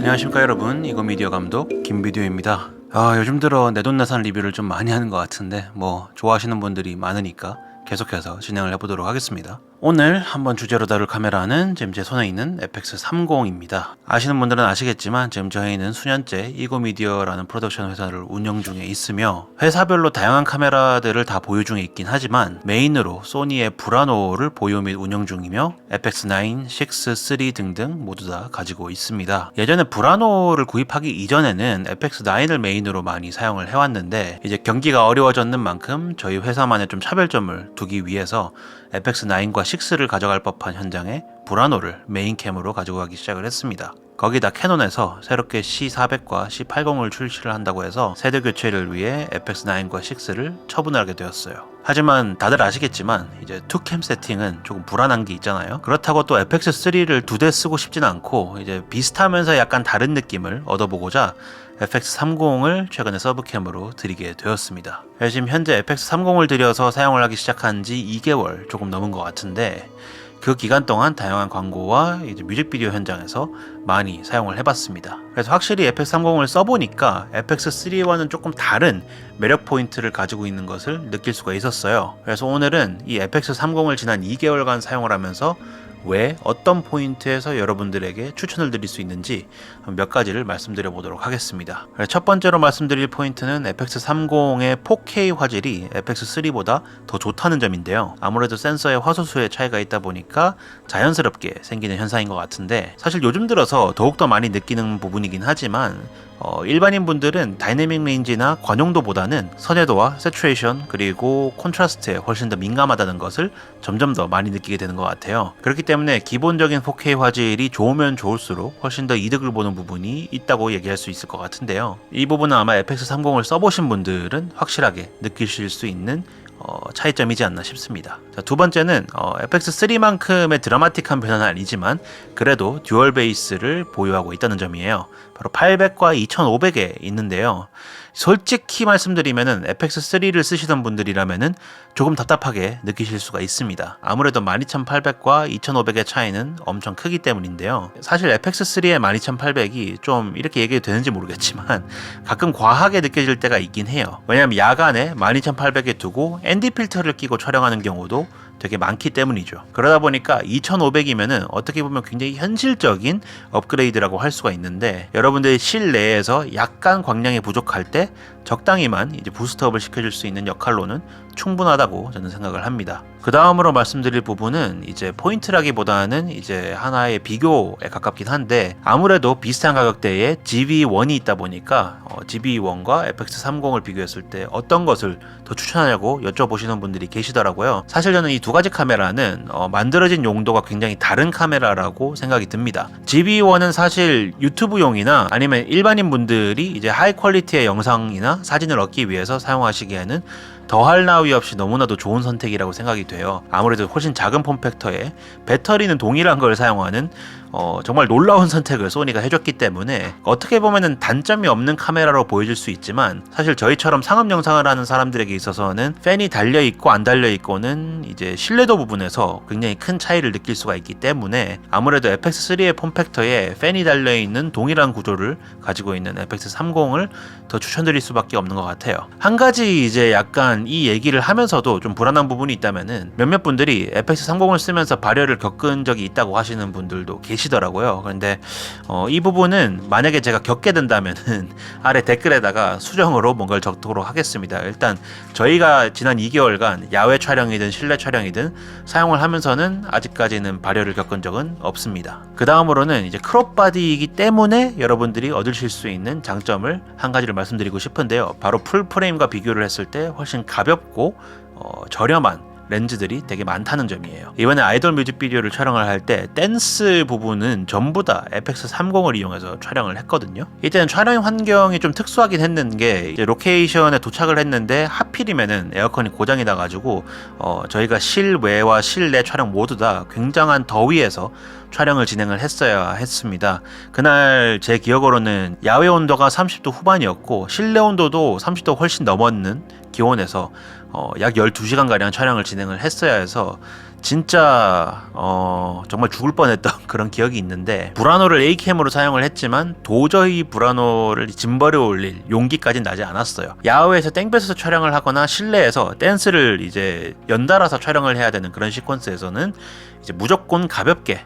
안녕하십니까 여러분, 이거미디어 감독 김비디오입니다. 요즘 들어 내돈내산 리뷰를 좀 많이 하는 것 같은데 좋아하시는 분들이 많으니까 계속해서 진행을 해보도록 하겠습니다. 오늘 한번 주제로 다룰 카메라는 지금 제 손에 있는 FX30입니다. 아시는 분들은 아시겠지만 지금 저희는 수년째 이거미디어라는 프로덕션 회사를 운영 중에 있으며 회사별로 다양한 카메라들을 다 보유 중에 있긴 하지만 메인으로 소니의 브라노를 보유 및 운영 중이며 FX9, 6, 3 등등 모두 다 가지고 있습니다. 예전에 브라노를 구입하기 이전에는 FX9을 메인으로 많이 사용을 해왔는데 이제 경기가 어려워졌는 만큼 저희 회사만의 좀 차별점을 두기 위해서 FX9과 6를 가져갈 법한 현장에 브라노를 메인캠으로 가지고 가기 시작을 했습니다. 거기다 캐논에서 새롭게 C400과 C80을 출시를 한다고 해서 세대 교체를 위해 FX9과 6를 처분을 하게 되었어요. 하지만 다들 아시겠지만 이제 2캠 세팅은 조금 불안한 게 있잖아요. 그렇다고 또 FX3를 두 대 쓰고 싶진 않고 이제 비슷하면서 약간 다른 느낌을 얻어보고자 FX30을 최근에 서브캠으로 드리게 되었습니다. 지금 현재 FX30을 들여서 사용을 하기 시작한 지 2개월 조금 넘은 것 같은데 그 기간 동안 다양한 광고와 이제 뮤직비디오 현장에서 많이 사용을 해봤습니다. 그래서 확실히 FX30을 써보니까 FX3와는 조금 다른 매력 포인트를 가지고 있는 것을 느낄 수가 있었어요. 그래서 오늘은 이 FX30을 지난 2개월간 사용을 하면서 왜 어떤 포인트에서 여러분들에게 추천을 드릴 수 있는지 몇 가지를 말씀드려 보도록 하겠습니다. 첫 번째로 말씀드릴 포인트는 FX30의 4K 화질이 FX3보다 더 좋다는 점인데요. 아무래도 센서의 화소수의 차이가 있다 보니까 자연스럽게 생기는 현상인 것 같은데 사실 요즘 들어서 더욱더 많이 느끼는 부분이긴 하지만 일반인 분들은 다이내믹 레인지나 관용도보다는 선회도와 세츄레이션 그리고 콘트라스트에 훨씬 더 민감하다는 것을 점점 더 많이 느끼게 되는 것 같아요. 그렇기 때문에 기본적인 4K 화질이 좋으면 좋을수록 훨씬 더 이득을 보는 부분이 있다고 얘기할 수 있을 것 같은데요. 이 부분은 아마 FX30을 써보신 분들은 확실하게 느끼실 수 있는 차이점이지 않나 싶습니다. 자, 두 번째는 FX3만큼의 드라마틱한 변화는 아니지만 그래도 듀얼 베이스를 보유하고 있다는 점이에요. 바로 800과 2500에 있는데요. 솔직히 말씀드리면은 FX3를 쓰시던 분들이라면은 조금 답답하게 느끼실 수가 있습니다. 아무래도 12800과 2500의 차이는 엄청 크기 때문인데요. 사실 FX3의 12800이 좀 이렇게 얘기해도 되는지 모르겠지만 가끔 과하게 느껴질 때가 있긴 해요. 왜냐면 야간에 12800에 두고 ND 필터를 끼고 촬영하는 경우도 되게 많기 때문이죠. 그러다 보니까 2500이면은 어떻게 보면 굉장히 현실적인 업그레이드라고 할 수가 있는데 여러분들이 실내에서 약간 광량이 부족할 때 적당히만 이제 부스트업을 시켜줄 수 있는 역할로는 충분하다고 저는 생각을 합니다. 그 다음으로 말씀드릴 부분은 이제 포인트라기보다는 이제 하나의 비교에 가깝긴 한데 아무래도 비슷한 가격대에 GV1이 있다 보니까 GV1과 FX30을 비교했을 때 어떤 것을 더 추천하냐고 여쭤보시는 분들이 계시더라고요. 사실 저는 이 두 가지 카메라는 만들어진 용도가 굉장히 다른 카메라라고 생각이 듭니다. GV1은 사실 유튜브용이나 아니면 일반인 분들이 이제 하이 퀄리티의 영상이나 사진을 얻기 위해서 사용하시기에는 더할 나위 없이 너무나도 좋은 선택이라고 생각이 돼요. 아무래도 훨씬 작은 폼팩터에 배터리는 동일한 걸 사용하는 정말 놀라운 선택을 소니가 해줬기 때문에 어떻게 보면은 단점이 없는 카메라로 보여질 수 있지만 사실 저희처럼 상업 영상을 하는 사람들에게 있어서는 팬이 달려있고 안 달려있고는 이제 신뢰도 부분에서 굉장히 큰 차이를 느낄 수가 있기 때문에 아무래도 FX3의 폼팩터에 팬이 달려있는 동일한 구조를 가지고 있는 FX30을 더 추천드릴 수밖에 없는 것 같아요. 한 가지 이제 약간 이 얘기를 하면서도 좀 불안한 부분이 있다면은 몇몇 분들이 FX30을 쓰면서 발열을 겪은 적이 있다고 하시는 분들도 계시더라고요. 그런데 이 부분은 만약에 제가 겪게 된다면은 아래 댓글에다가 수정으로 뭔가를 적도록 하겠습니다. 일단 저희가 지난 2개월간 야외 촬영이든 실내 촬영이든 사용을 하면서는 아직까지는 발열을 겪은 적은 없습니다. 그 다음으로는 이제 크롭 바디이기 때문에 여러분들이 얻으실 수 있는 장점을 한 가지를 말씀드리고 싶은데요. 바로 풀 프레임과 비교를 했을 때 훨씬 가볍고 저렴한 렌즈들이 되게 많다는 점이에요. 이번에 아이돌 뮤직비디오를 촬영을 할 때 댄스 부분은 전부 다 FX30을 이용해서 촬영을 했거든요. 이때는 촬영 환경이 좀 특수하긴 했는 게 이제 로케이션에 도착을 했는데 하필이면은 에어컨이 고장이 나가지고 저희가 실외와 실내 촬영 모두 다 굉장한 더위에서 촬영을 진행을 했어야 했습니다. 그날 제 기억으로는 야외 온도가 30도 후반이었고 실내 온도도 30도 훨씬 넘었는 기온에서 약 12시간가량 촬영을 진행을 했어야 해서 진짜 정말 죽을 뻔했던 그런 기억이 있는데, 브라노를 A캠으로 사용을 했지만 도저히 브라노를 짐벌에 올릴 용기까지는 나지 않았어요. 야외에서 땡볕에서 촬영을 하거나 실내에서 댄스를 이제 연달아서 촬영을 해야 되는 그런 시퀀스에서는 이제 무조건 가볍게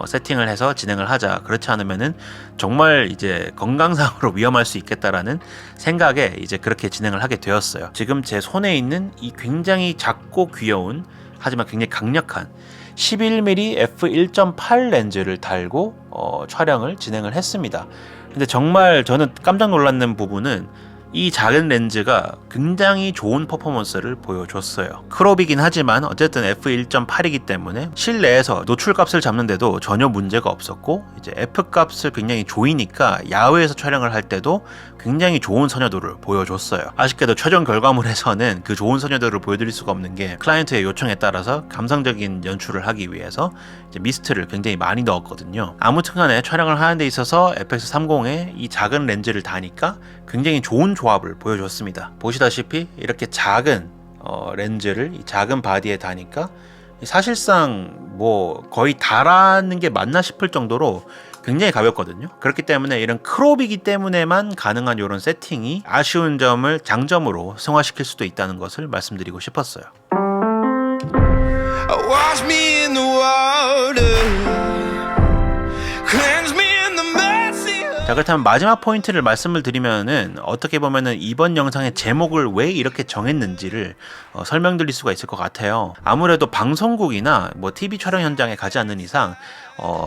세팅을 해서 진행을 하자. 그렇지 않으면은 정말 이제 건강상으로 위험할 수 있겠다라는 생각에 이제 그렇게 진행을 하게 되었어요. 지금 제 손에 있는 이 굉장히 작고 귀여운 하지만 굉장히 강력한 11mm f1.8 렌즈를 달고 촬영을 진행을 했습니다. 근데 정말 저는 깜짝 놀랐는 부분은 이 작은 렌즈가 굉장히 좋은 퍼포먼스를 보여줬어요. 크롭이긴 하지만 어쨌든 f1.8이기 때문에 실내에서 노출값을 잡는데도 전혀 문제가 없었고, 이제 f값을 굉장히 조이니까 야외에서 촬영을 할 때도 굉장히 좋은 선여도를 보여줬어요. 아쉽게도 최종 결과물에서는 그 좋은 선여도를 보여드릴 수가 없는 게, 클라이언트의 요청에 따라서 감성적인 연출을 하기 위해서 이제 미스트를 굉장히 많이 넣었거든요. 아무튼간에 촬영을 하는 데 있어서 FX30에 이 작은 렌즈를 다니까 굉장히 좋은 조합을 보여줬습니다. 보시다시피 이렇게 작은 렌즈를 이 작은 바디에 다니까 사실상 뭐 거의 다라는 게 맞나 싶을 정도로 굉장히 가볍거든요. 그렇기 때문에 이런 크롭이기 때문에만 가능한 이런 세팅이 아쉬운 점을 장점으로 승화시킬 수도 있다는 것을 말씀드리고 싶었어요. Wash me in the water. Cleanse me in the mercy. 자, 그렇다면 마지막 포인트를 말씀을 드리면은, 어떻게 보면은 이번 영상의 제목을 왜 이렇게 정했는지를 설명드릴 수가 있을 것 같아요. 아무래도 방송국이나 뭐 TV 촬영 현장에 가지 않는 이상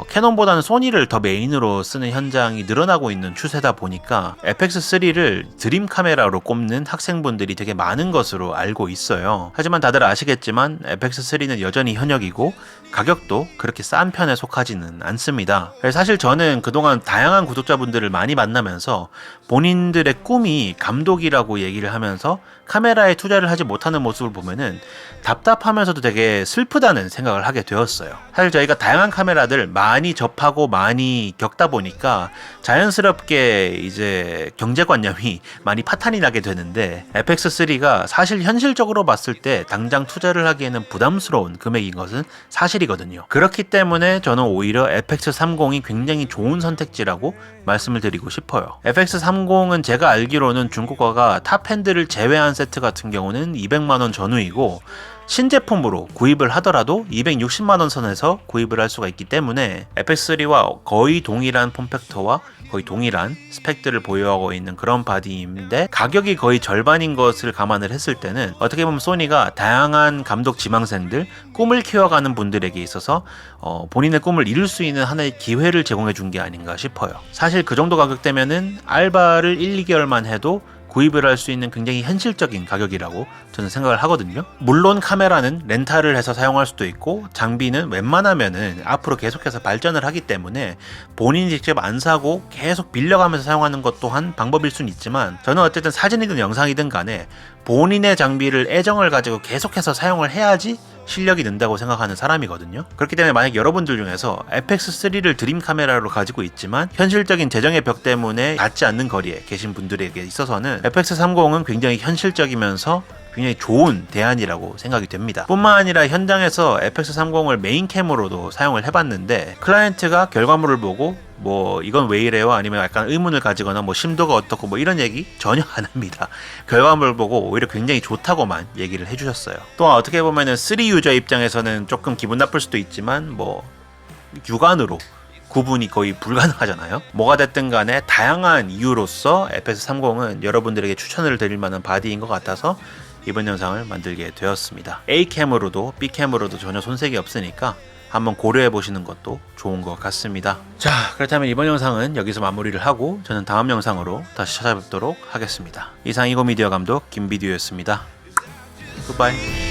캐논보다는 소니를 더 메인으로 쓰는 현장이 늘어나고 있는 추세다 보니까 FX3를 드림 카메라로 꼽는 학생분들이 되게 많은 것으로 알고 있어요. 하지만 다들 아시겠지만 FX3는 여전히 현역이고 가격도 그렇게 싼 편에 속하지는 않습니다. 사실 저는 그동안 다양한 구독자분들을 많이 만나면서 본인들의 꿈이 감독이라고 얘기를 하면서 카메라에 투자를 하지 못하는 모습을 보면은 답답하면서도 되게 슬프다는 생각을 하게 되었어요. 사실 저희가 다양한 카메라들 많이 접하고 많이 겪다 보니까 자연스럽게 이제 경제관념이 많이 파탄이 나게 되는데, FX3가 사실 현실적으로 봤을 때 당장 투자를 하기에는 부담스러운 금액인 것은 사실이거든요. 그렇기 때문에 저는 오히려 FX30이 굉장히 좋은 선택지라고 말씀을 드리고 싶어요. FX30은 제가 알기로는 중고가가 탑핸드를 제외한 세트 같은 경우는 200만원 전후이고, 신제품으로 구입을 하더라도 260만원 선에서 구입을 할 수가 있기 때문에 FX3와 거의 동일한 폼팩터와 거의 동일한 스펙들을 보유하고 있는 그런 바디인데, 가격이 거의 절반인 것을 감안을 했을 때는 어떻게 보면 소니가 다양한 감독 지망생들, 꿈을 키워가는 분들에게 있어서 본인의 꿈을 이룰 수 있는 하나의 기회를 제공해 준 게 아닌가 싶어요. 사실 그 정도 가격대면은 알바를 1, 2개월만 해도 구입을 할 수 있는 굉장히 현실적인 가격이라고 저는 생각을 하거든요. 물론 카메라는 렌탈을 해서 사용할 수도 있고, 장비는 웬만하면은 앞으로 계속해서 발전을 하기 때문에 본인이 직접 안 사고 계속 빌려가면서 사용하는 것 또한 방법일 수는 있지만, 저는 어쨌든 사진이든 영상이든 간에 본인의 장비를 애정을 가지고 계속해서 사용을 해야지 실력이 는다고 생각하는 사람이거든요. 그렇기 때문에 만약 여러분들 중에서 FX3를 드림 카메라로 가지고 있지만 현실적인 재정의 벽 때문에 닿지 않는 거리에 계신 분들에게 있어서는 FX30은 굉장히 현실적이면서 굉장히 좋은 대안이라고 생각이 됩니다. 뿐만 아니라 현장에서 FX30을 메인캠으로도 사용을 해봤는데, 클라이언트가 결과물을 보고 뭐 이건 왜 이래요? 아니면 약간 의문을 가지거나 뭐 심도가 어떻고 뭐 이런 얘기 전혀 안 합니다. 결과물을 보고 오히려 굉장히 좋다고만 얘기를 해주셨어요. 또한 어떻게 보면은 3 유저 입장에서는 조금 기분 나쁠 수도 있지만, 뭐 육안으로 구분이 거의 불가능하잖아요. 뭐가 됐든 간에 다양한 이유로서 FX30은 여러분들에게 추천을 드릴 만한 바디인 것 같아서 이번 영상을 만들게 되었습니다. A캠으로도 B캠으로도 전혀 손색이 없으니까 한번 고려해 보시는 것도 좋은 것 같습니다. 자, 그렇다면 이번 영상은 여기서 마무리를 하고 저는 다음 영상으로 다시 찾아뵙도록 하겠습니다. 이상 이고미디어 감독 김비디오였습니다. 굿바이.